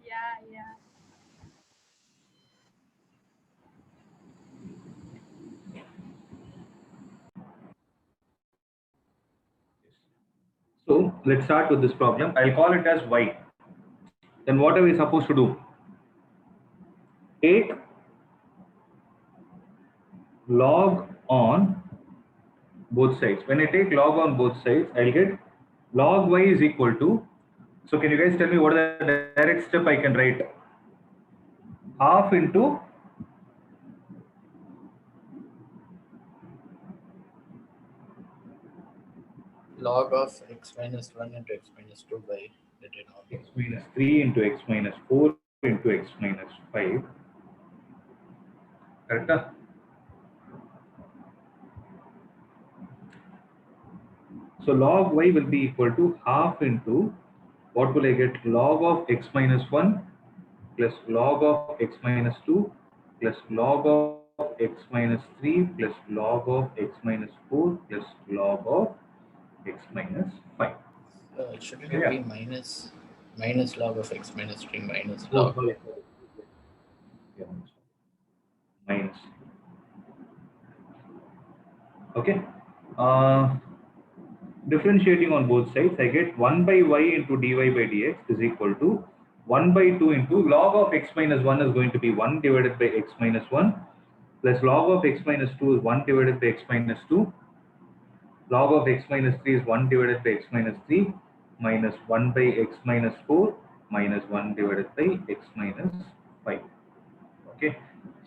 Yeah. So let's start with this problem. I'll call it as y. Then what are we supposed to do? Take log on both sides. When I take log on both sides, I'll get log y is equal to. So can you guys tell me what is the direct step I can write? Half into Log of x minus 1 into x minus 2 by the denominator. x minus 3 into x minus 4 into x minus 5. Correct? So log y will be equal to half into what will I get? Log of x minus 1 plus log of x minus 2 plus log of x minus 3 plus log of x minus 4 plus log of x minus 5. Shouldn't Okay, it yeah. be minus log of x minus 3 minus Oh, log? sorry. Yeah, minus. Okay. Uh, Differentiating on both sides, I get 1 by y into dy by dx is equal to 1 by 2 into log of x minus 1 is going to be 1 divided by x minus 1 plus log of x minus 2 is 1 divided by x minus 2. Log of x minus 3 is 1 divided by x minus 3 minus 1 by x minus 4 minus 1 divided by x minus 5. Okay,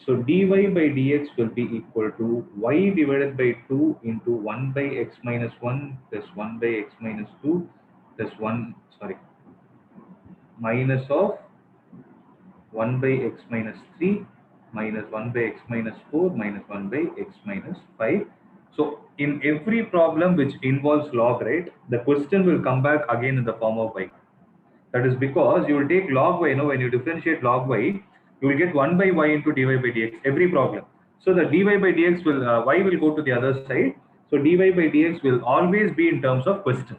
so dy by dx will be equal to y divided by 2 into 1 by x minus 1 plus 1 by x minus 2 plus 1, sorry, minus of 1 by x minus 3 minus 1 by x minus 4 minus 1 by x minus 5. So in every problem which involves log, right, the question will come back again in the form of y. That is because you will take log y, when you differentiate log y, you will get 1 by y into dy by dx, every problem. So the dy by dx will, y will go to the other side. So dy by dx will always be in terms of question.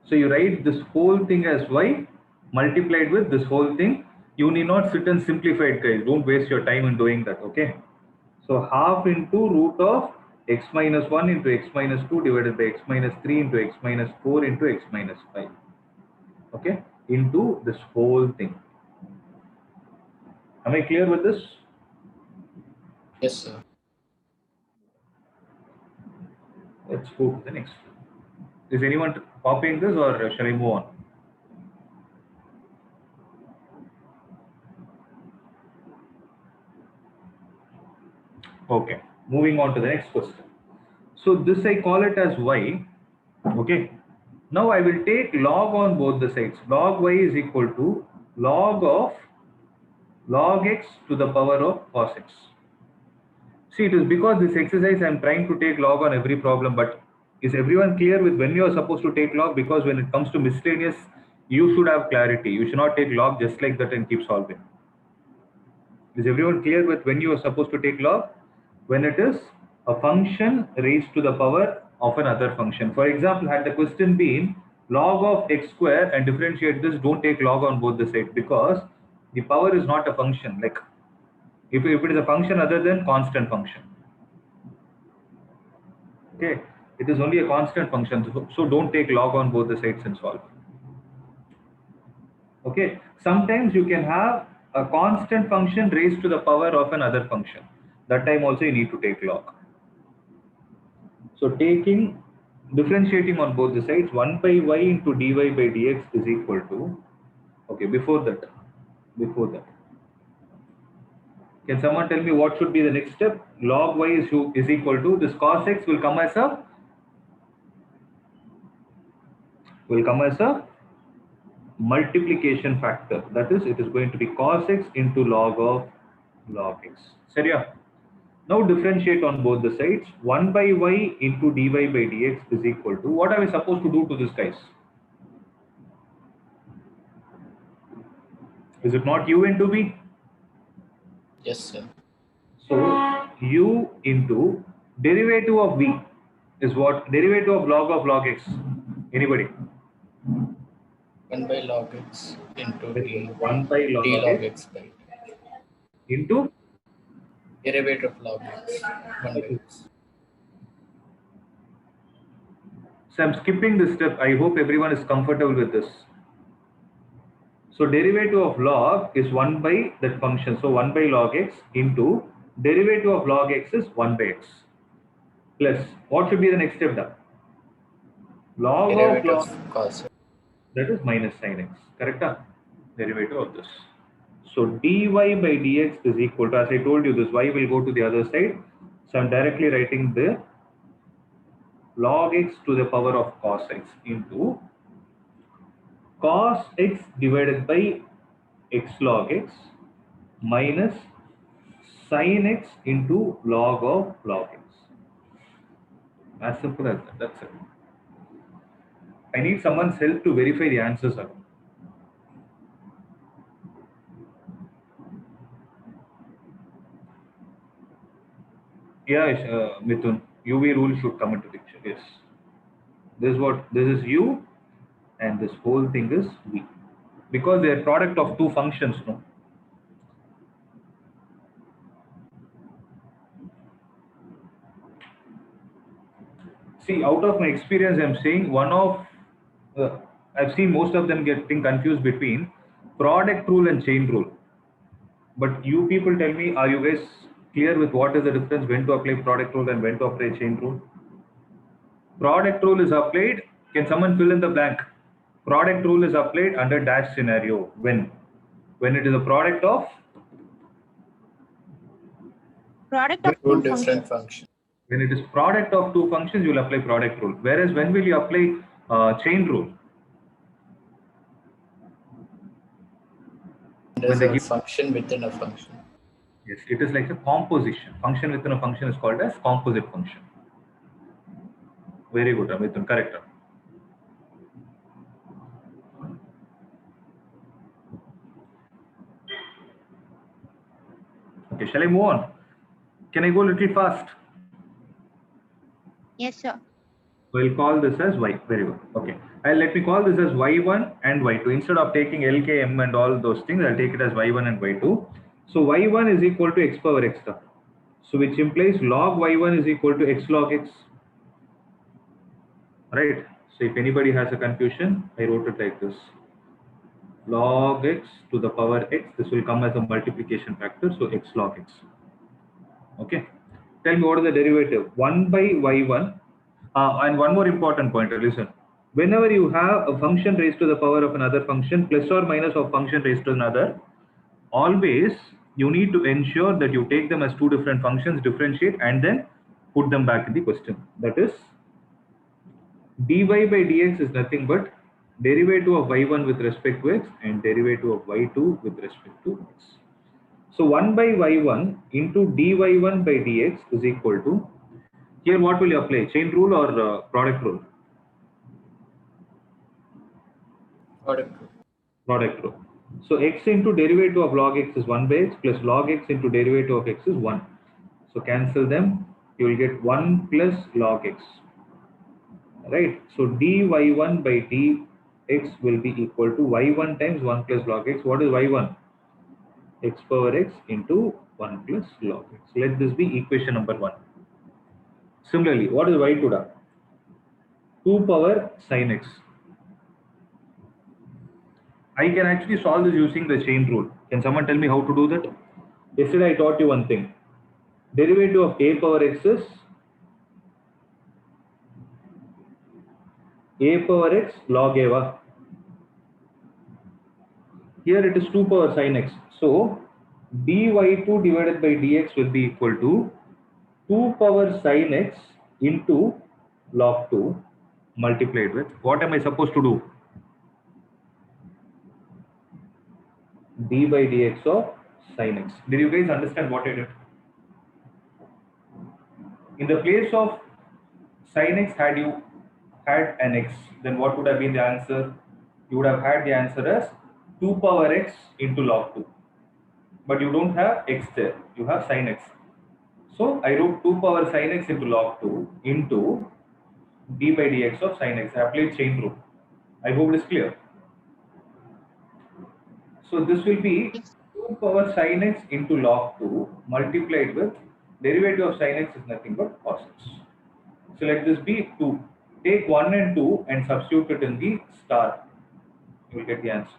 So you write this whole thing as y multiplied with this whole thing. You need not sit and simplify it, guys. Don't waste your time in doing that, okay? So half into root of x minus 1 into x minus 2 divided by x minus 3 into x minus 4 into x minus 5. Okay, into this whole thing. Am I clear with this? Yes, sir. Let's go to the next. Is anyone copying this or shall I move on? Okay, moving on to the next question. So this I call it as y. Okay, now I will take log on both the sides. Log y is equal to log of log x to the power of cos x. See, it is because this exercise I am trying to take log on every problem, but is everyone clear with when you are supposed to take log? Because when it comes to miscellaneous, you should have clarity. You should not take log just like that and keep solving. Is everyone clear with when you are supposed to take log? When it is a function raised to the power of another function. For example, had the question been log of x square and differentiate this, don't take log on both the sides because the power is not a function. Like if it is a function other than constant function. Okay, it is only a constant function, so don't take log on both the sides and solve. Okay, sometimes you can have a constant function raised to the power of another function. That time also you need to take log. So taking differentiating on both the sides, 1 by y into dy by dx is equal to, okay, before that, can someone tell me what should be the next step? Log y is equal to this cos x will come as a multiplication factor. That is, it is going to be cos x into log of log x. Seriya? Now differentiate on both the sides. 1 by y into dy by dx is equal to, what are we supposed to do to this, guys? Is it not u into v? Yes, sir. So u into derivative of v is what? Derivative of log x. Anybody? 1 by log x into d 1 by log d log x x by d. into Derivative of log x 1 by x. So I'm skipping this step. I hope everyone is comfortable with this. So derivative of log is 1 by that function. So 1 by log x into derivative of log x is 1 by x. Plus, what should be the next step now? Log of Derivative log, of cos x. that is minus sin x. Correct? Derivative of this. So dy by dx is equal to, as I told you, this y will go to the other side. So I'm directly writing the log x to the power of cos x into cos x divided by x log x minus sin x into log of log x. As simple as that. That's it. I need someone's help to verify the answers. Yeah, Mithun, UV rule should come into picture. Yes. This is u and this whole thing is v. Because they are product of two functions, no? See, out of my experience, I'm saying I've seen most of them getting confused between product rule and chain rule. But you people tell me, are you guys clear with what is the difference when to apply product rule and when to apply chain rule? Product rule is applied. Can someone fill in the blank? Product rule is applied under dash scenario when it is a product of Product of Two two different functions. functions. when it is product of two functions, you will apply product rule. Whereas when will you apply chain rule? There's When a the function within a function. yes, it is like a composition. Function within a function is called as composite function. Very good, Amit. Correct. Okay, shall I move on? Can I go a little fast? Yes, sir. We'll call this as y. Very good. Okay. Let me call this as y1 and y2. Instead of taking LK, M and all those things, I'll take it as y1 and y2. So y1 is equal to x power x star. So which implies log y1 is equal to x log x. Right. So if anybody has a confusion, I wrote it like this. Log x to the power x. This will come as a multiplication factor. So x log x. Okay. Tell me what is the derivative? 1 by y1. And one more important point, listen. Whenever you have a function raised to the power of another function, plus or minus of function raised to another, always you need to ensure that you take them as two different functions, differentiate, and then put them back in the question. That is, dy by dx is nothing but derivative of y1 with respect to x and derivative of y2 with respect to x. So 1 by y1 into dy1 by dx is equal to, here what will you apply? Chain rule or product rule? Product rule. Product rule. So x into derivative of log x is 1 by x plus log x into derivative of x is 1. So cancel them. You will get 1 plus log x. Right. So dy1 by dx will be equal to y1 times 1 plus log x. What is y1? X power x into 1 plus log x. Let this be equation number 1. Similarly, what is y2? 2 power sin x. I can actually solve this using the chain rule. Can someone tell me how to do that? Yesterday I taught you one thing. Derivative of a power x is a power x log a. Here it is 2 power sin x. So dy2 divided by dx will be equal to 2 power sin x into log 2 multiplied with, what am I supposed to do? D by dx of sin x. Did you guys understand what I did? In the place of sin x, had you had an x, then what would have been the answer? You would have had the answer as 2 power x into log 2. But you don't have x there, you have sin x. So I wrote 2 power sin x into log 2 into d by dx of sin x. I applied chain rule. I hope it is clear. So this will be 2 power sin x into log 2 multiplied with derivative of sin x is nothing but cos x. So let this be 2. Take 1 and 2 and substitute it in the star. You will get the answer.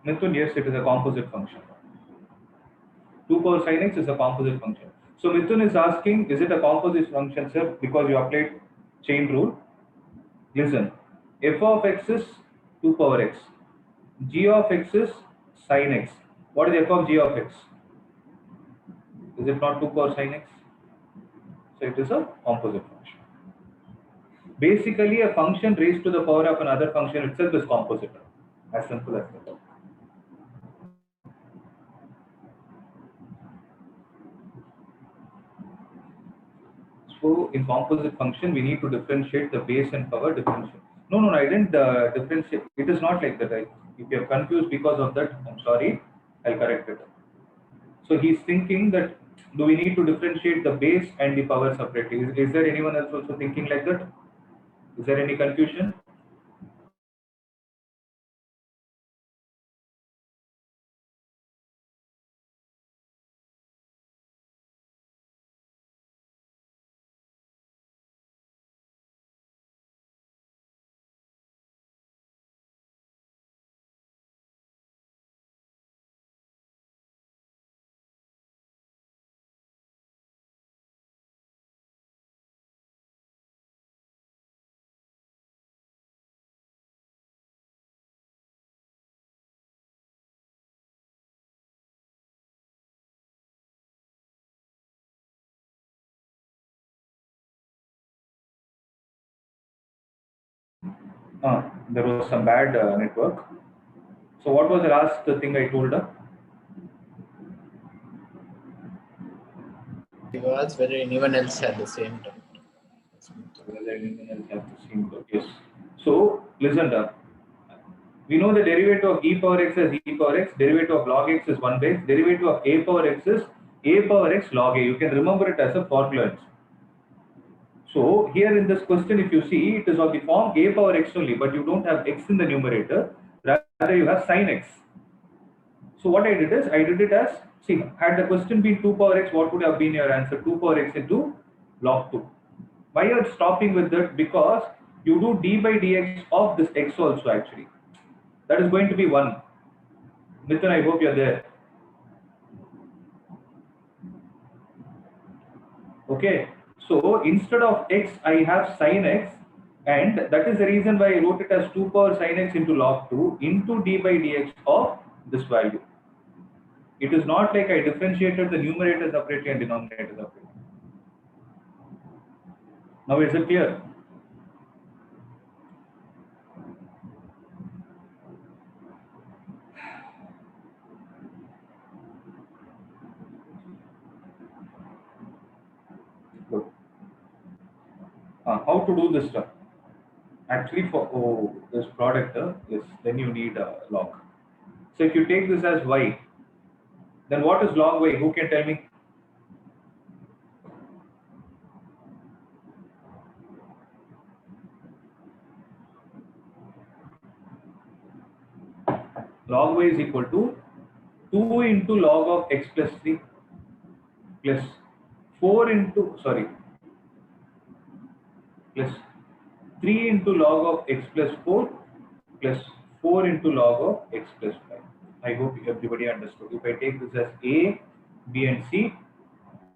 Mithun, yes, it is a composite function. 2 power sin x is a composite function. So Mithun is asking, is it a composite function, sir? Because you applied chain rule. Listen, f of x is 2 power x. G of x is sin x. What is f of g of x? Is it not 2 power sin x? So it is a composite function. Basically, a function raised to the power of another function itself is composite. As simple as that. So in composite function, we need to differentiate the base and power differential. No, I didn't differentiate. It is not like that. If you are confused because of that, I'm sorry. I'll correct it. So he's thinking that do we need to differentiate the base and the power separately? Is there anyone else also thinking like that? Is there any confusion? There was some bad network. So what was the last thing I told her? He was whether anyone else had the same doubt. Whether anyone else has the same doubt? Yes. So listen, we know the derivative of e power x as e power x, derivative of log x is 1 base, derivative of a power x is a power x log a. You can remember it as a formula. So here in this question, if you see, it is of the form a power x only, but you don't have x in the numerator, rather you have sin x. So what I did is, I did it as, see, had the question been 2 power x, what would have been your answer? 2 power x into log 2. Why you are stopping with that? Because you do d by dx of this x also actually. That is going to be 1. Mithun, I hope you are there. Okay. So instead of x, I have sin x, and that is the reason why I wrote it as 2 power sin x into log 2 into d by dx of this value. It is not like I differentiated the numerator separately and denominator separately. Now is it clear? Good. How to do this stuff? Actually, for this product, yes, then you need a log. So if you take this as y, then what is log y? Who can tell me? Log y is equal to 2 into log of x plus 3 plus 4 into, sorry, plus 3 into log of x plus 4 plus 4 into log of x plus 5. I hope everybody understood. If I take this as a, b and c,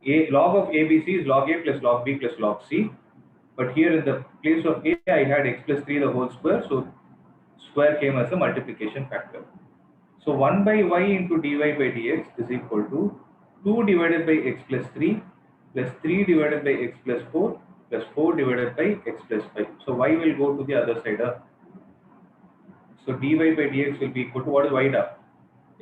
a log of ABC is log a plus log b plus log c. But here in the place of a, I had x plus 3 the whole square, so square came as a multiplication factor. So 1 by y into dy by dx is equal to 2 divided by x plus 3 plus 3 divided by x plus 4 plus 4 divided by x plus 5. So y will go to the other side. So dy by dx will be equal to, what is y da?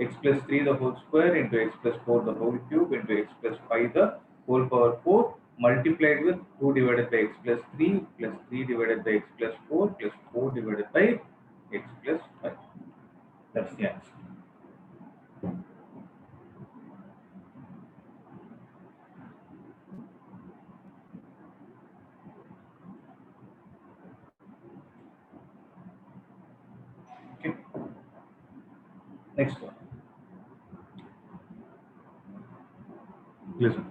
X plus 3 the whole square into x plus 4 the whole cube into x plus 5 the whole power 4 multiplied with 2 divided by x plus 3 plus 3 divided by x plus 4 plus 4 divided by x plus 5. That's the answer. Next one. Listen.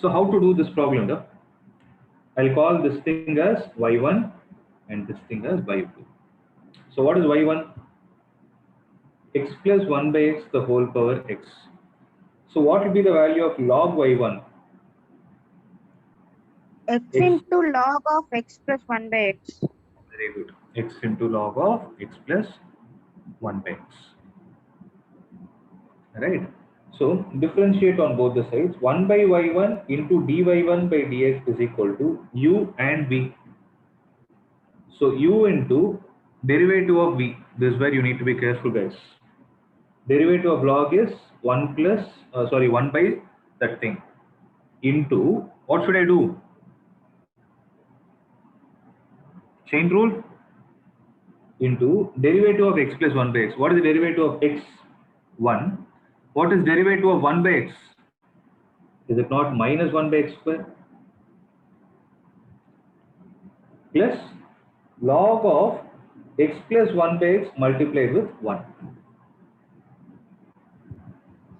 So how to do this problem? Though? I'll call this thing as y1 and this thing as y2. So what is y1? X plus 1 by x the whole power x. So what will be the value of log y1? X X. into log of x plus 1 by x. Very good. X into log of x plus 1 by x. Right? So differentiate on both the sides. 1 by y1 into dy1 by dx is equal to u and v. So u into derivative of v. This is where you need to be careful, guys. Derivative of log is 1 plus, 1 by that thing into, what should I do? Chain rule into derivative of x plus 1 by x. What is the derivative of x? 1. What is derivative of 1 by x? Is it not minus 1 by x square? Plus log of x plus 1 by x multiplied with 1.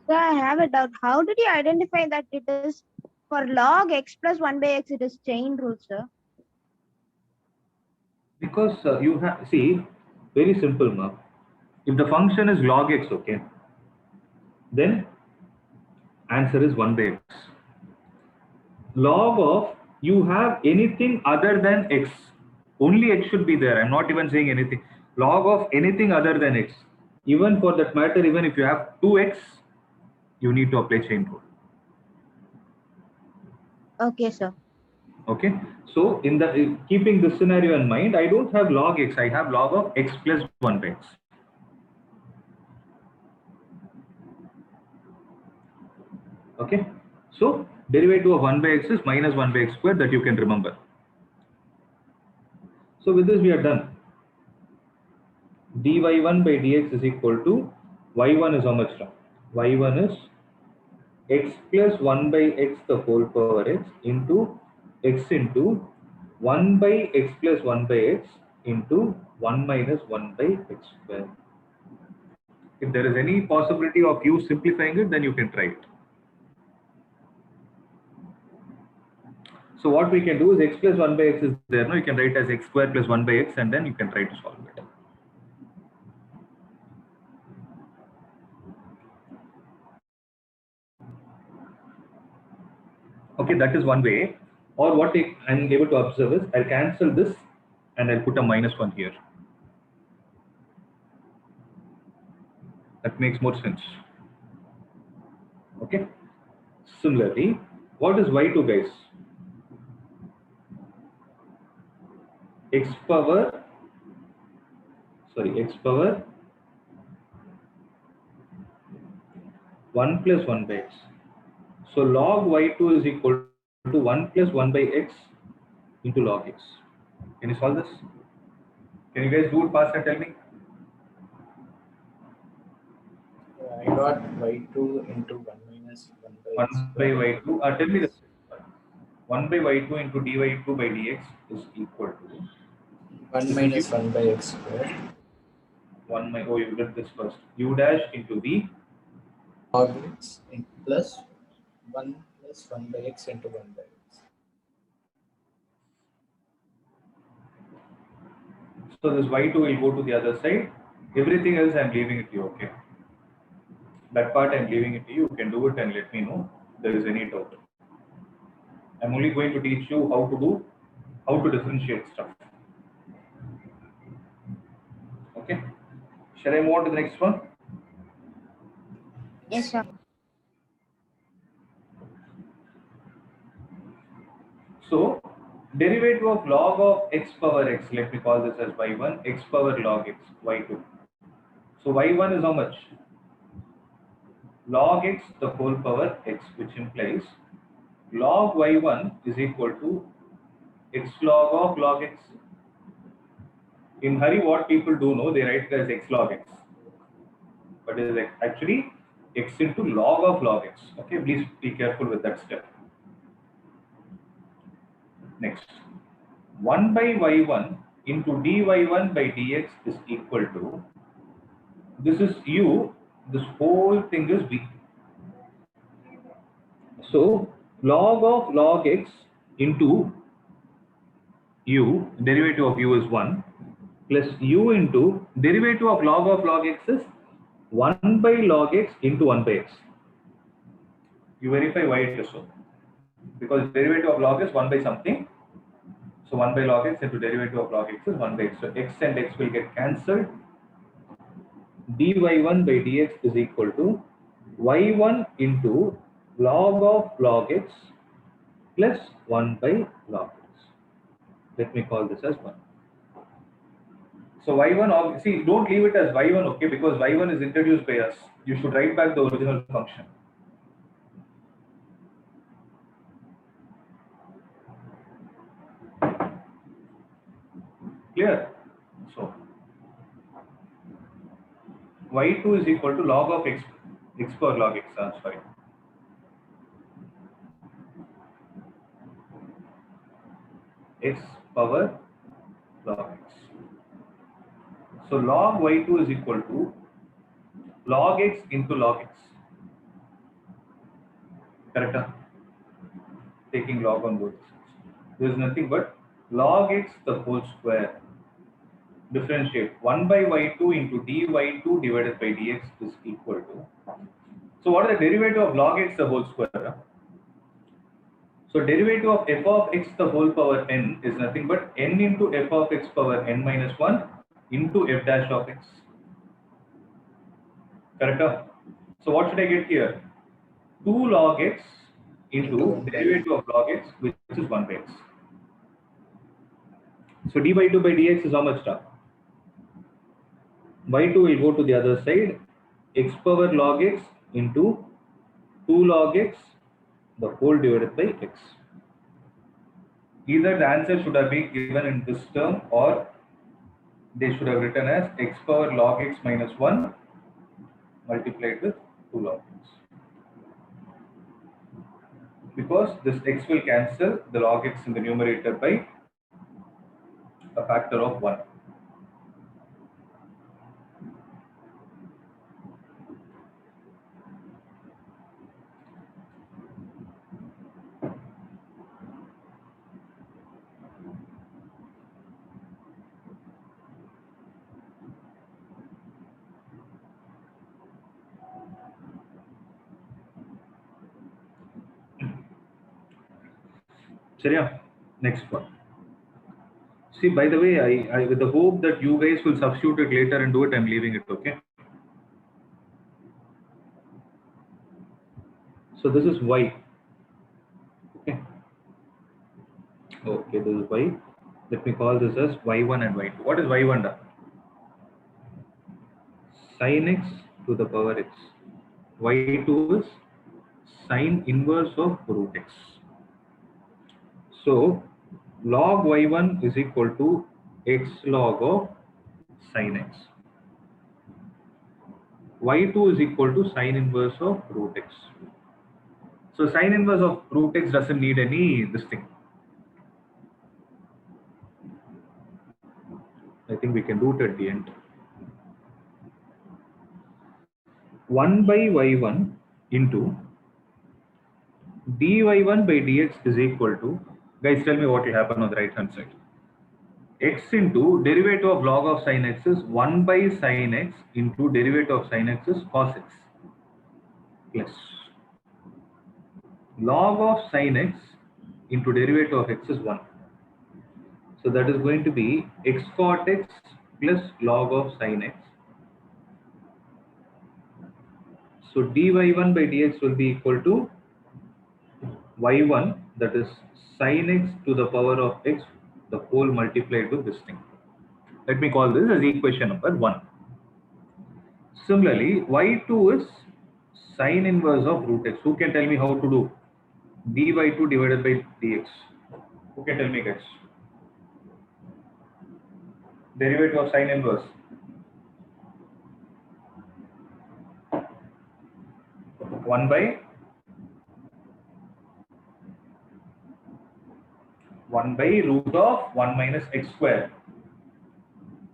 So I have a doubt. How did you identify that it is for log x plus 1 by x, it is chain rule, sir? Because you have, see, very simple, ma. If the function is log x, okay, then answer is 1 by x. Log of, you have anything other than x. Only x should be there. I'm not even saying anything. Log of anything other than x. Even for that matter, even if you have 2x, you need to apply chain rule. Okay, sir. Okay. So in the keeping this scenario in mind, I don't have log x. I have log of x plus 1 by x. Okay. So derivative of 1 by x is minus 1 by x squared, that you can remember. So with this we are done. dy1 by dx is equal to y1 is how much now? Y1 is x plus 1 by x the whole power x into x into 1 by x plus 1 by x into 1 minus 1 by x square. If there is any possibility of you simplifying it, then you can try it. So what we can do is x plus 1 by x is there. Now you can write as x square plus 1 by x, and then you can try to solve it. Okay, that is one way. Or what I'm able to observe is I'll cancel this and I'll put a minus 1 here. That makes more sense. Okay. Similarly, what is y2, guys? X power 1 plus 1 by x. So log y2 is equal to 1 plus 1 by x into log x. Can you solve this? Can you guys do it fast and tell me? I got y2 into 1 minus 1 by 1 by y2. Tell me this. 1 by y2 into dy2 by dx is equal to 1 minus 1 by x square 1 by, oh, you did this first. U dash into v log x plus 1 plus 1 by x into 1 by x. So this y2 will go to the other side. Everything else I'm leaving it to you, okay? That part I'm leaving it to you. You can do it and let me know if there is any doubt. I'm only going to teach you how to differentiate stuff. Okay? Shall I move on to the next one? Yes, sir. So, derivative of log of x power x, let me call this as y1, x power log x, y2. So y1 is how much? Log x the whole power x, which implies log y1 is equal to x log x. In hurry, what people do know, they write it as x log x. But it is actually x into log x. Okay, please be careful with that step. Next, 1 by y1 into dy1 by dx is equal to This is u. This whole thing is v. So log of log x into u, derivative of u is 1, plus u into derivative of log x is 1 by log x into 1 by x. You verify why it is so. Because derivative of log is 1 by something. So 1 by log x into derivative of log x is 1 by x. So x and x will get cancelled. dy1 by dx is equal to y1 into log of log x plus 1 by log x. Let me call this as 1. So y1, see, don't leave it as y1, okay, because y1 is introduced by us. You should write back the original function. Clear? So y2 is equal to log of x power log x, sorry. X power log x. So log y2 is equal to log x into log x. Correct? Taking log on both sides. There is nothing but log x the whole square. Differentiate 1 by y2 into dy2 divided by dx is equal to. So what is the derivative of log x the whole square? So derivative of f of x the whole power n is nothing but n into f of x power n minus 1 into f dash of x. Correct? So what should I get here? 2 log x into derivative of log x, which is 1 by x. So d by 2 by dx is how much stuff? y2 will go to the other side, x power log x into 2 log x the whole divided by x. Either the answer should have been given in this term, or they should have written as x power log x minus 1 multiplied with 2 log x. Because this x will cancel the log x in the numerator by a factor of 1. Seriya? Next one. See, by the way, I with the hope that you guys will substitute it later and do it, I'm leaving it, okay? So this is y. Okay. Okay, this is y. Let me call this as y1 and y2. What is y1? Sin x to the power x. y2 is sin inverse of root x. So log y1 is equal to x log of sin x. y2 is equal to sin inverse of root x. So sin inverse of root x doesn't need any this thing. I think we can do it at the end. 1 by y1 into dy1 by dx is equal to, guys tell me what will happen on the right hand side. X into derivative of log of sin x is 1 by sin x into derivative of sin x is cos x plus log of sin x into derivative of x is 1. So that is going to be x cot x plus log of sin x. So dy1 by dx will be equal to y1, that is sin x to the power of x the whole multiplied with this thing. Let me call this as equation number 1. Similarly, y2 is sin inverse of root x. Who can tell me how to do dy 2 divided by dx? Who can tell me, guys? Derivative of sin inverse. One by root of 1 minus x square.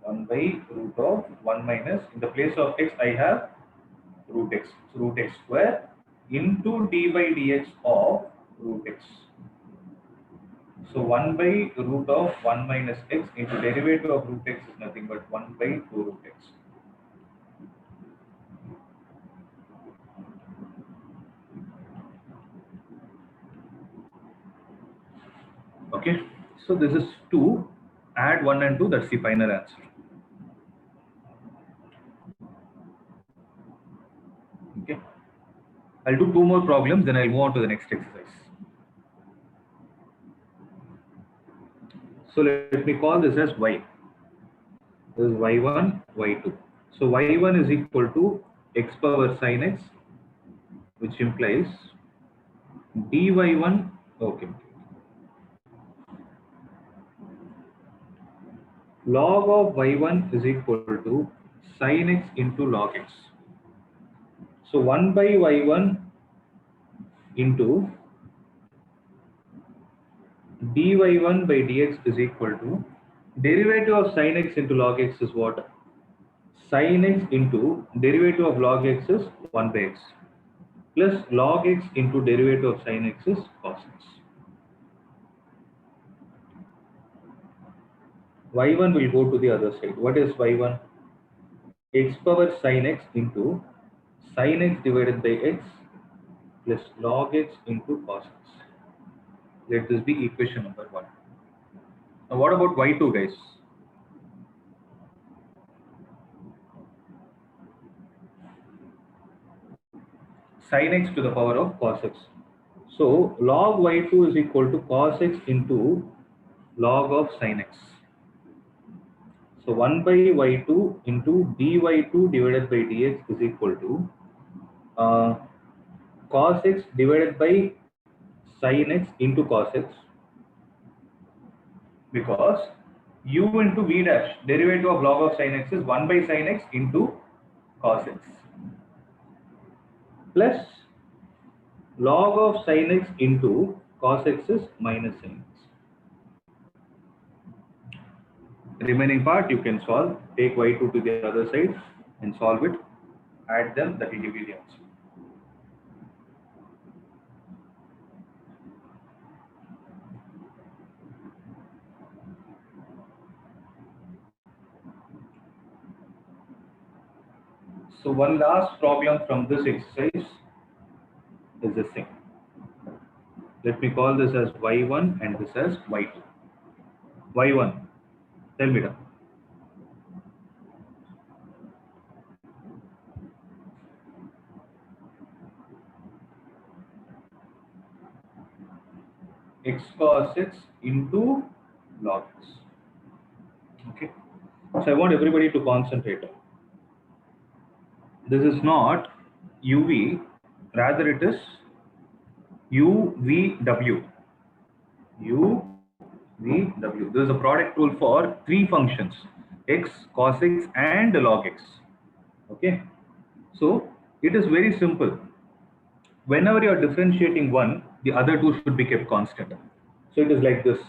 1 by root of 1 minus, in the place of x I have root x. So root x square into d by dx of root x. So 1 by root of 1 minus x into derivative of root x is nothing but 1 by 2 root x. Okay, so this is 2, add 1 and 2, that's the final answer. Okay, I'll do 2 more problems, then I'll move on to the next exercise. So let me call this as y. This is y1, y2. So y1 is equal to x power sin x, which implies dy1, okay, log of y1 is equal to sin x into log x. So 1 by y1 into dy1 by dx is equal to derivative of sin x into log x is what? Sin x into derivative of log x is 1 by x plus log x into derivative of sin x is cos x. y1 will go to the other side. What is y1? X power sin x into sin x divided by x plus log x into cos x. Let this be equation number 1. Now what about y2, guys? Sin x to the power of cos x. So log y2 is equal to cos x into log of sin x. So 1 by y2 into dy2 divided by dx is equal to cos x divided by sin x into cos x, because u into v dash, derivative of log of sin x is 1 by sin x into cos x plus log of sin x into cos x is minus sin x. Remaining part you can solve. Take y2 to the other side and solve it. Add them, that will give you the answer. So one last problem from this exercise is this thing. Let me call this as y1 and this as y2. y1, tell me now. X cos x into log x. Okay. So I want everybody to concentrate. This is not uv, rather it is uvw. uvw. This is a product rule for 3 functions: x, cos x, and log x. Okay. So it is very simple. Whenever you are differentiating one, the other two should be kept constant. So it is like this: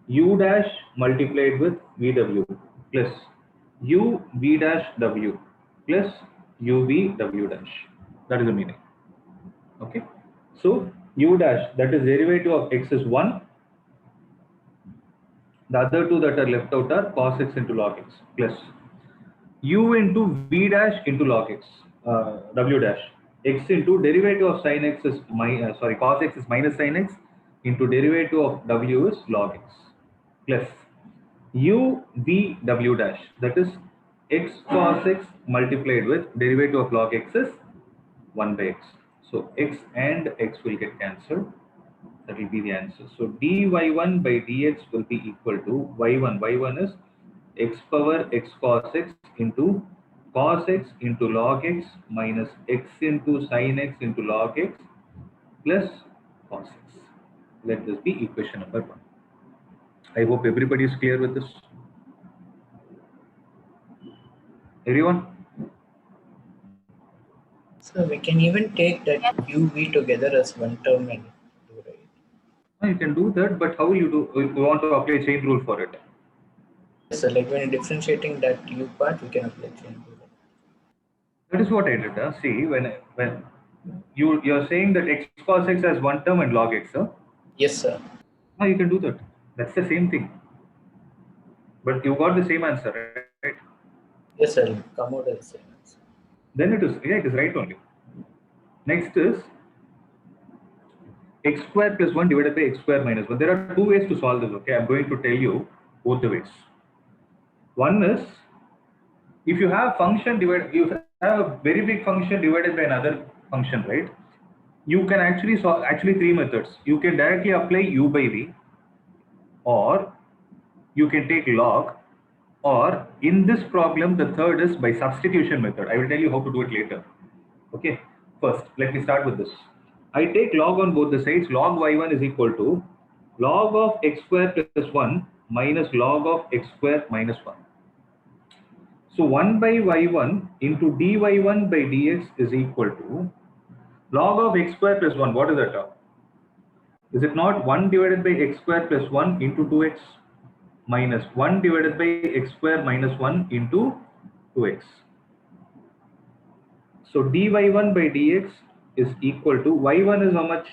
u dash multiplied with vw plus u v dash w plus u v w dash. That is the meaning. Okay. So u dash, that is derivative of x, is 1. The other two that are left out are cos x into log x plus u into v dash into log x, w dash, x into derivative of sin x is cos x is minus sin x into derivative of w is log x plus u v w dash, that is x cos x multiplied with derivative of log x is 1 by x. So x and x will get cancelled. That will be the answer. So dy1 by dx will be equal to y1. y1 is x power x cos x into cos x into log x minus x into sin x into log x plus cos x. Let this be equation number 1. I hope everybody is clear with this. Everyone? So we can even take that uv together as one term and do, right? You can do that, but how will you do? You want to apply chain rule for it? So like when you're differentiating that u part, we can apply chain rule. That is what I did. See, when you're saying that x cos x has one term and log x, huh? Yes, sir. No, you can do that. That's the same thing. But you got the same answer, right? Yes, sir. Come out as the same answer. Then it is right only. Next is x square plus 1 divided by x square minus 1. There are two ways to solve this, okay? I'm going to tell you both the ways. One is, if you have you have a very big function divided by another function, right? You can actually solve three methods. You can directly apply u by v, or you can take log, or in this problem, the third is by substitution method. I will tell you how to do it later. Okay, first, let me start with this. I take log on both the sides. Log y1 is equal to log of x square plus 1 minus log of x square minus 1. So 1 by y1 into dy1 by dx is equal to log of x square plus 1. What is that term? Is it not 1 divided by x square plus 1 into 2x minus 1 divided by x square minus 1 into 2x? So dy1 by dx is equal to y1 is how much?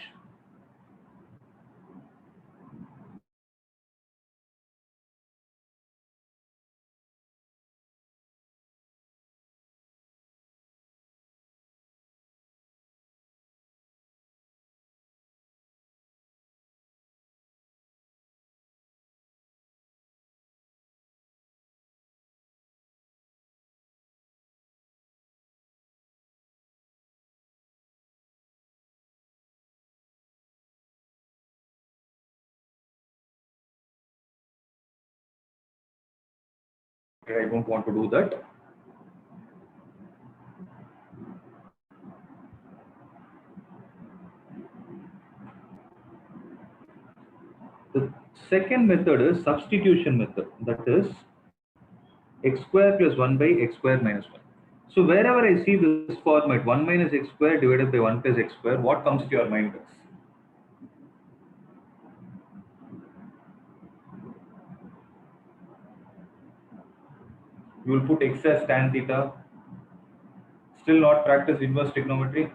Okay, I don't want to do that. The second method is substitution method. That is x square plus 1 by x square minus 1. So wherever I see this format 1 minus x square divided by 1 plus x square, what comes to your mind is? You will put x as tan theta. Still not practice inverse trigonometry.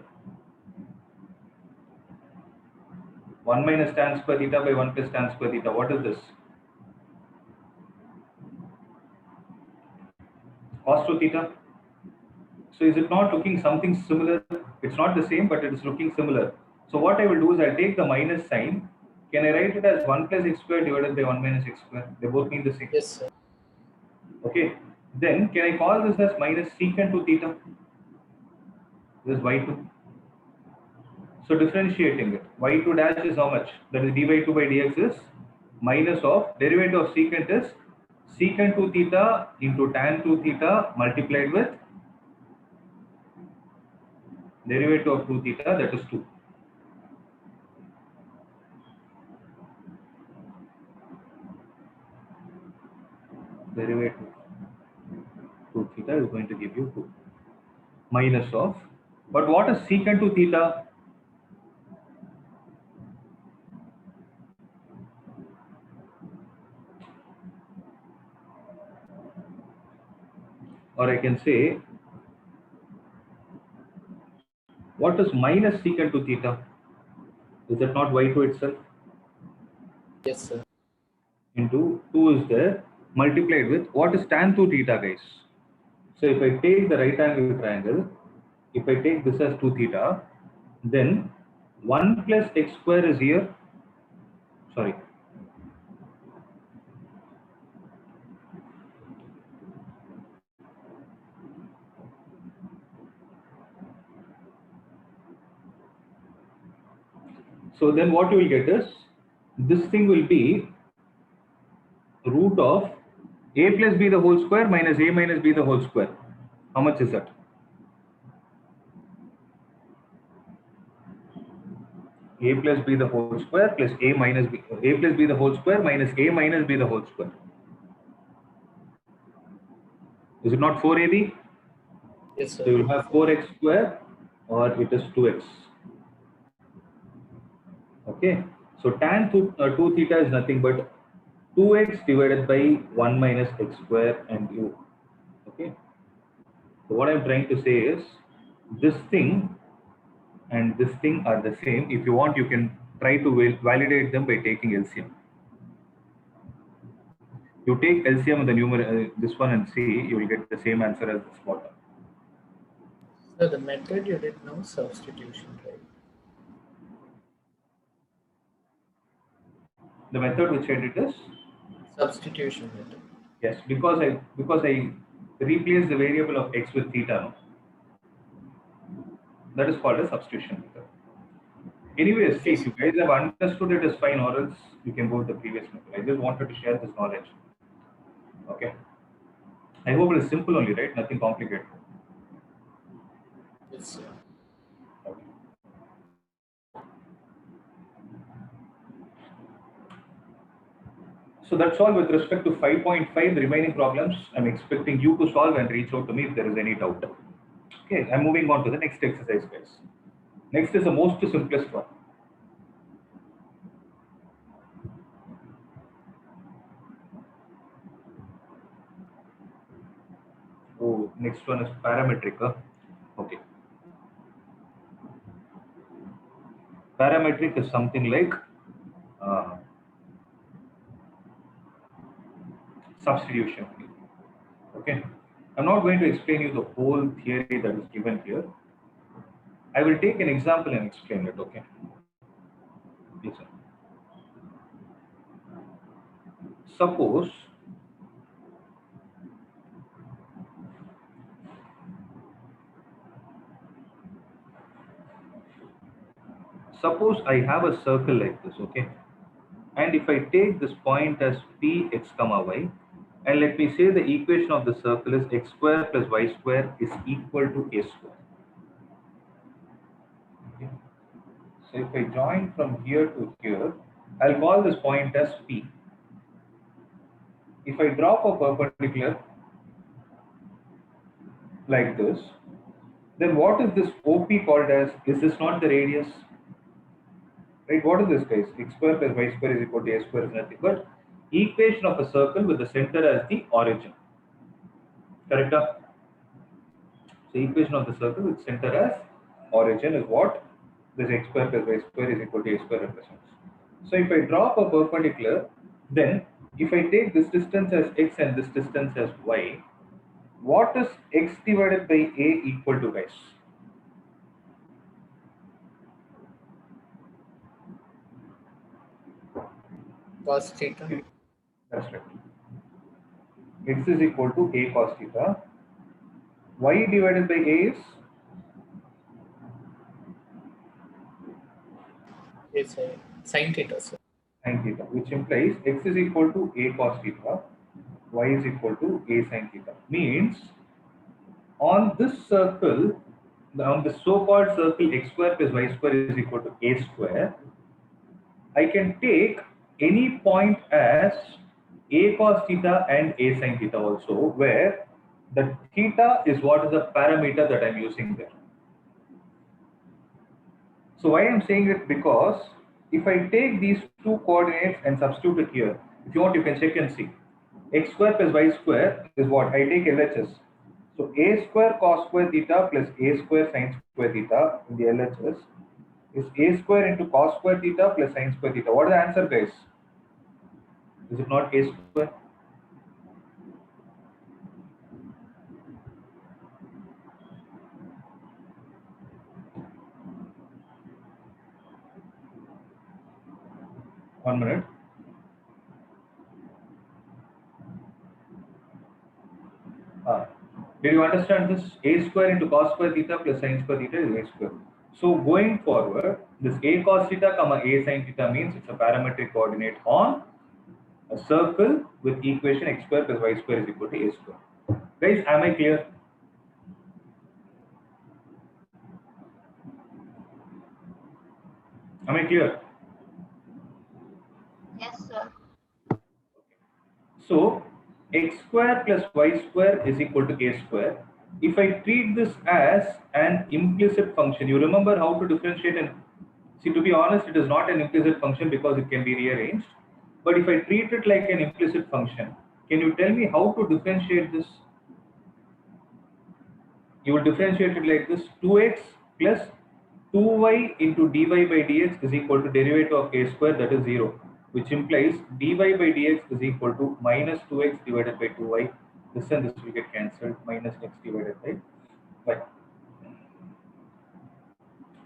1 minus tan square theta by 1 plus tan square theta. What is this? Cos 2 theta. So is it not looking something similar? It's not the same, but it is looking similar. So what I will do is I'll take the minus sign. Can I write it as 1 plus x square divided by 1 minus x square? They both mean the same. Yes, sir. Okay. Then can I call this as minus secant 2 theta? This is y2. So differentiating it, y2 dash is how much? That is dy 2 by dx is minus of derivative of secant is secant 2 theta into tan 2 theta multiplied with derivative of 2 theta, that is 2. Derivative 2 theta is going to give you 2 minus of, but what is secant 2 theta? Or I can say, what is minus secant 2 theta? Is that not y2 itself? Yes, sir. Into 2 is there, multiplied with what is tan 2 theta, guys? So if I take the right angle triangle, if I take this as 2 theta, then 1 plus x square is here. Sorry. So then what you will get is, this thing will be root of a plus b the whole square minus a minus b the whole square. How much is that? A plus b the whole square plus a minus b, a plus b the whole square minus a minus b the whole square. Is it not 4ab? Yes, sir. So you will have 4x square, or it is 2x. Okay. So tan 2 theta is nothing but 2x divided by 1 minus x square and u. Okay. So what I'm trying to say is this thing and this thing are the same. If you want, you can try to validate them by taking LCM. You take LCM of the numerator, this one, and see, you will get the same answer as this bottom. So the method you did now substitution, right? The method which I did is Substitution method. yes, because I replace the variable of x with theta. No? That is called a substitution method. Anyways, see, if you guys have understood it is fine, or else you can go with the previous method. I just wanted to share this knowledge. Okay. I hope it is simple only, right? Nothing complicated. Yes, sir. Okay. So that's all with respect to 5.5. The remaining problems I'm expecting you to solve and reach out to me if there is any doubt. Okay, I'm moving on to the next exercise, guys. Next is the most simplest one. Oh, next one is parametric. Okay. Parametric is something like substitution. Okay. I'm not going to explain you the whole theory that is given here. I will take an example and explain it. Okay. Listen. Suppose I have a circle like this, okay? And if I take this point as p x comma y, and let me say the equation of the circle is x square plus y square is equal to a square. Okay. So if I join from here to here, I'll call this point as p. If I drop a perpendicular like this, then what is this OP called as? Is this not the radius? Right, what is this, guys? X square plus y square is equal to a square is nothing but equation of a circle with the center as the origin. Correct? So equation of the circle with center as origin is what this x square plus y square is equal to a square represents. So if I drop a perpendicular, then if I take this distance as x and this distance as y, what is x divided by a equal to, guys? Cos theta. That's right. X is equal to a cos theta. Y divided by a is Yes, sin theta, sir. sin theta, which implies x is equal to a cos theta, y is equal to a sin theta. Means on this circle, on the so-called circle x square plus y square is equal to a square, I can take any point as a cos theta and a sin theta also, where the theta is what is the parameter that I'm using there. So why I'm saying it, because if I take these two coordinates and substitute it here, if you want you can check and see. X square plus y square is what? I take LHS. So a square cos square theta plus a square sin square theta in the LHS is a square into cos square theta plus sin square theta. What is the answer, guys? Is it not a square? One minute. Did you understand this? A square into cos square theta plus sin square theta is a square. So going forward, this a cos theta comma a sin theta means it's a parametric coordinate on a circle with equation x square plus y square is equal to a square. Guys, am I clear? Am I clear? Yes, sir. So x square plus y square is equal to a square. If I treat this as an implicit function, you remember how to differentiate and see, to be honest, it is not an implicit function because it can be rearranged. But if I treat it like an implicit function, can you tell me how to differentiate this? You will differentiate it like this: 2x plus 2y into dy by dx is equal to derivative of a square, that is 0, which implies dy by dx is equal to minus 2x divided by 2y. This and this will get cancelled, minus x divided by y.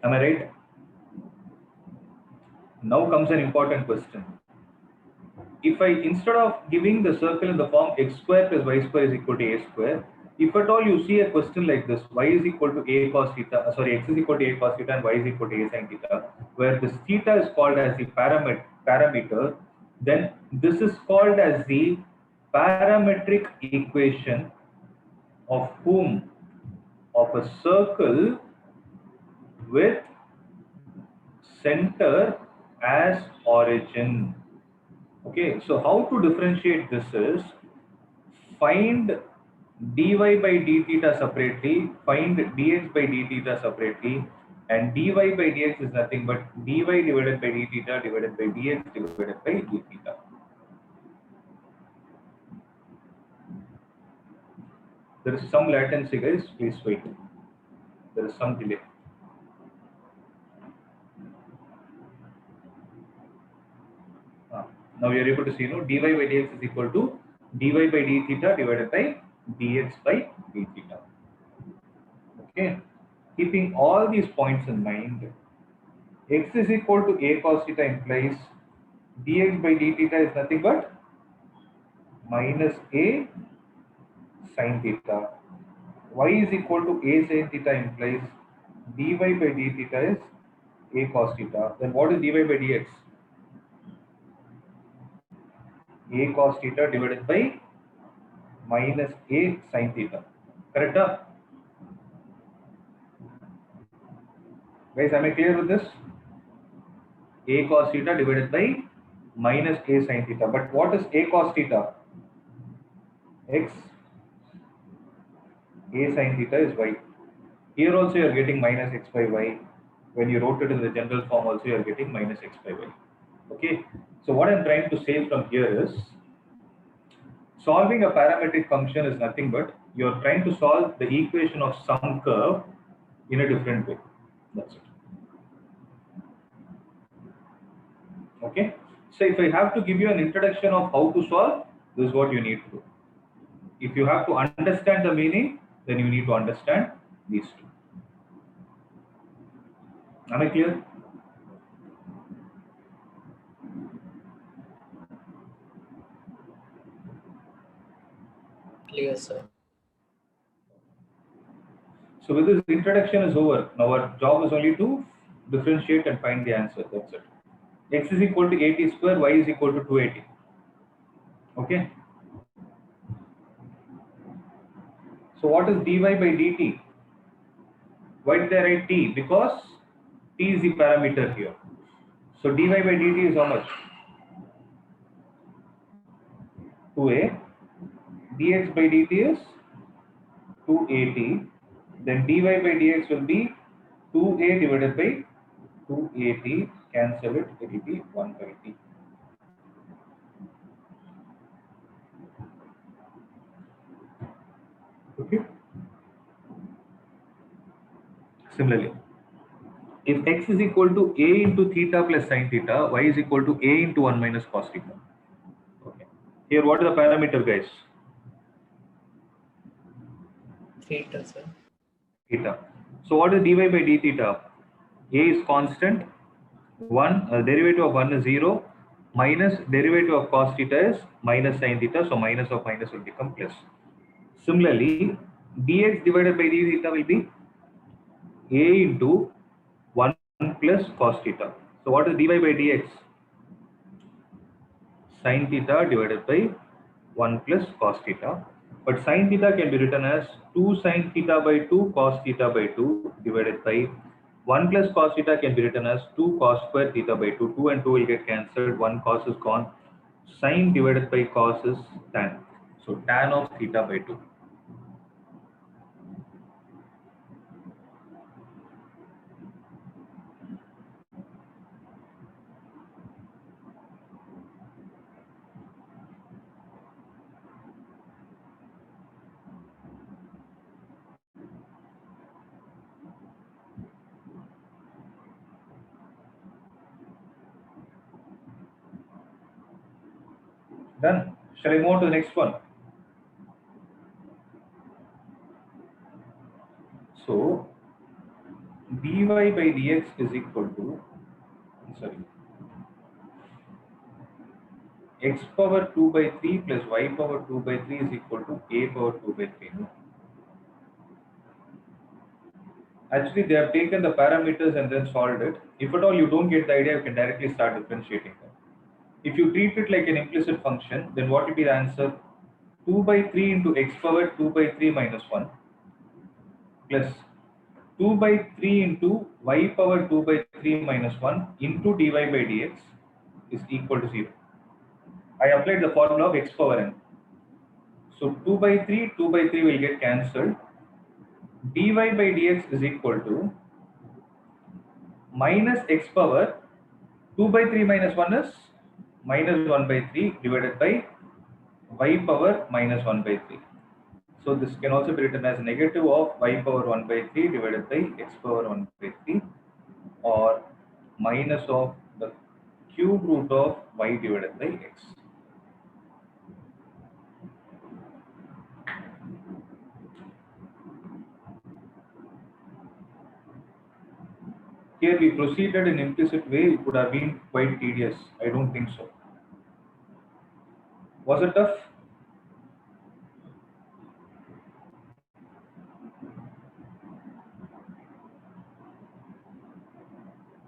Am I right? Now comes an important question. If I, instead of giving the circle in the form x square plus y square is equal to a square, if at all you see a question like this, y is equal to a cos theta, x is equal to a cos theta and y is equal to a sin theta, where this theta is called as the parameter, then this is called as the parametric equation of whom? Of a circle with center as origin. Okay, so how to differentiate this is, find dy by d theta separately, find dx by d theta separately, and dy by dx is nothing but dy divided by d theta divided by dx divided by d theta. There is some latency, guys, please wait. There is some delay. Now we are able to see, dy by dx is equal to dy by d theta divided by dx by d theta. Okay, keeping all these points in mind, x is equal to a cos theta implies dx by d theta is nothing but minus a sin theta. Y is equal to a sin theta implies dy by d theta is a cos theta. Then what is dy by dx? A cos theta divided by minus a sin theta. Correct? Guys, am I clear with this? A cos theta divided by minus a sin theta. But what is a cos theta? X. A sin theta is y. Here also you are getting minus x by y. When you wrote it in the general form also you are getting minus x by y. Okay. So what I am trying to say from here is, solving a parametric function is nothing but you are trying to solve the equation of some curve in a different way. That's it. Okay. So if I have to give you an introduction of how to solve, this is what you need to do. If you have to understand the meaning, then you need to understand these two. Am I clear? Clear, sir. So with this introduction is over. Now our job is only to differentiate and find the answer. That's it. X is equal to 80 square, y is equal to 280. Okay. So what is dy by dt? Why did I write t? Because t is the parameter here. So dy by dt is how much? 2a. Dx by dt is 280. Then dy by dx will be 2a divided by 280. Cancel it. It will be 1 by t. Okay. Similarly, if x is equal to a into theta plus sin theta, y is equal to a into 1 minus cos theta. Okay. Here, what is the parameter, guys? Theta, sir. Theta. So what is dy by d theta? A is constant. Derivative of 1 is 0. Minus derivative of cos theta is minus sin theta. So minus of minus will become plus. Similarly, dx divided by d theta will be a into 1 plus cos theta. So what is dy by dx? Sin theta divided by 1 plus cos theta. But sin theta can be written as 2 sin theta by 2 cos theta by 2 divided by 1 plus cos theta can be written as 2 cos square theta by 2. 2 and 2 will get cancelled. 1 cos is gone. Sin divided by cos is tan. So tan of theta by 2. Done. Shall I move on to the next one? So dy by dx is equal to, sorry, x power 2 by 3 plus y power 2 by 3 is equal to a power 2 by 3. No? Actually, they have taken the parameters and then solved it. If at all you don't get the idea, you can directly start differentiating them. If you treat it like an implicit function, then what will be the answer? 2 by 3 into x power 2 by 3 minus 1 plus 2 by 3 into y power 2 by 3 minus 1 into dy by dx is equal to 0. I applied the formula of x power n. So 2 by 3 will get cancelled. Dy by dx is equal to minus x power 2 by 3 minus 1 is minus 1 by 3 divided by y power minus 1 by 3. So this can also be written as negative of y power 1 by 3 divided by x power 1 by 3, or minus of the cube root of y divided by x. Here we proceeded in implicit way, it would have been quite tedious. I don't think so. Was it tough?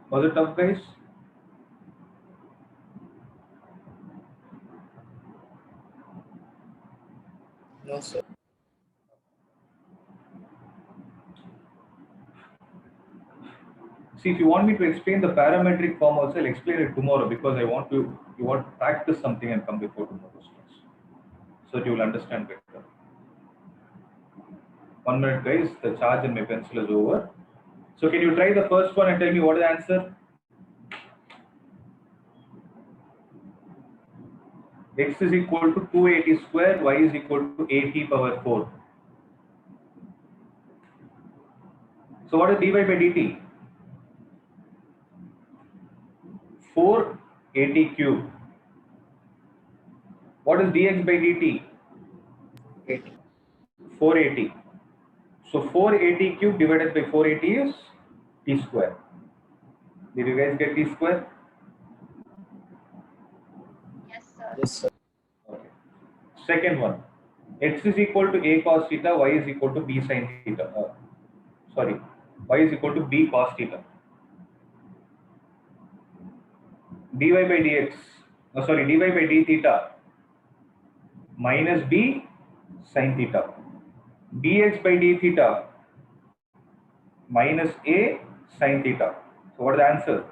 Was it tough, guys? No, sir. See, if you want me to explain the parametric form also, I'll explain it tomorrow, because I want you want to practice something and come before tomorrow's class, so that you will understand better. 1 minute, guys. The charge in my pencil is over. So can you try the first one and tell me what is the answer? X is equal to 280 square, y is equal to 80 power 4. So what is dy by dt? 480 cube. What is dx by dt? 80. 480. So 480 cube divided by 480 is t square. Did you guys get t square? Yes, sir. Yes, sir. Okay. Second one. X is equal to a cos theta, y is equal to b sin theta. Sorry, y is equal to b cos theta. dy by dx, dy by d theta minus b sin theta. dx by d theta minus a sin theta. So what is the answer?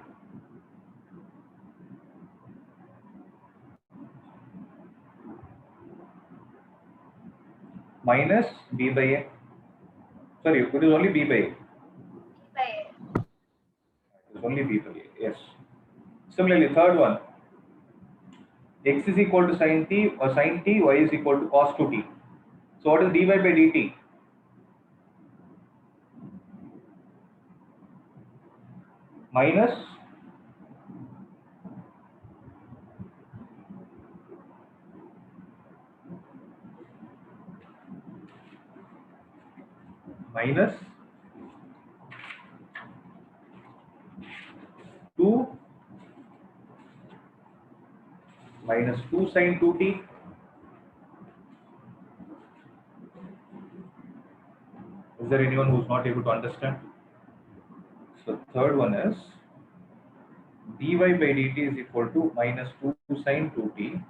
Minus b by a. Sorry, it is only b by a. It is only b by a. Yes. Similarly, third one. X is equal to sin t, y is equal to cos 2t. So what is dy by dt? Minus minus 2 minus 2 sin 2t. Is there anyone who is not able to understand? So third one is dy by dt is equal to minus 2 sin 2t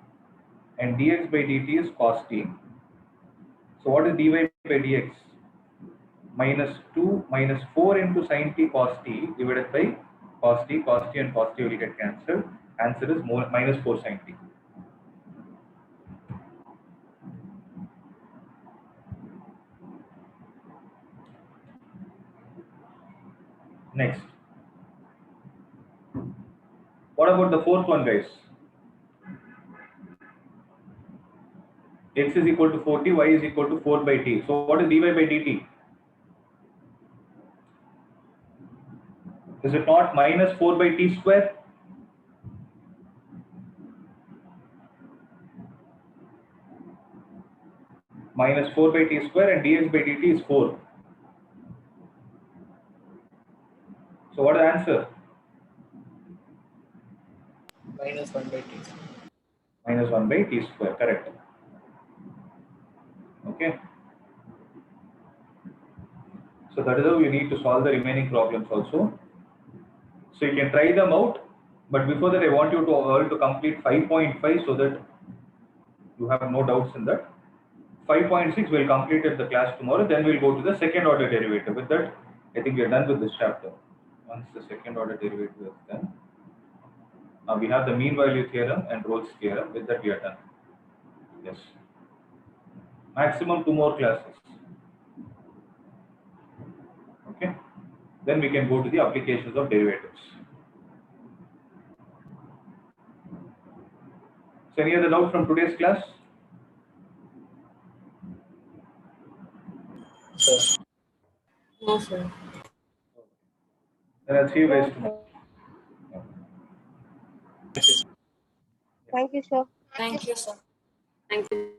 and dx by dt is cos t. So what is dy by dx? Minus 2 minus 4 into sin t cos t divided by cos t and cos t will get cancelled. Answer is minus 4 sin t. Next. What about the fourth one, guys? X is equal to 40, y is equal to 4 by t. So what is dy by dt? Is it not minus 4 by t square? minus 4 by t square, and dx by dt is 4. So what is the answer? minus 1 by t. Minus 1 by t square, correct. Okay. So that is how you need to solve the remaining problems also. So you can try them out, but before that I want you to all to complete 5.5 so that you have no doubts in that. 5.6 we'll complete at the class tomorrow, then we'll go to the second order derivative. With that, I think we are done with this chapter. Once the second order derivative is done, we have the mean value theorem and Rolle's theorem. With that, we are done. Yes. Maximum 2 more classes. Okay. Then we can go to the applications of derivatives. So any other doubt from today's class? Sir. No, sir. Then I'll see you guys tomorrow. Thank you, sir. Thank you, sir. Thank you.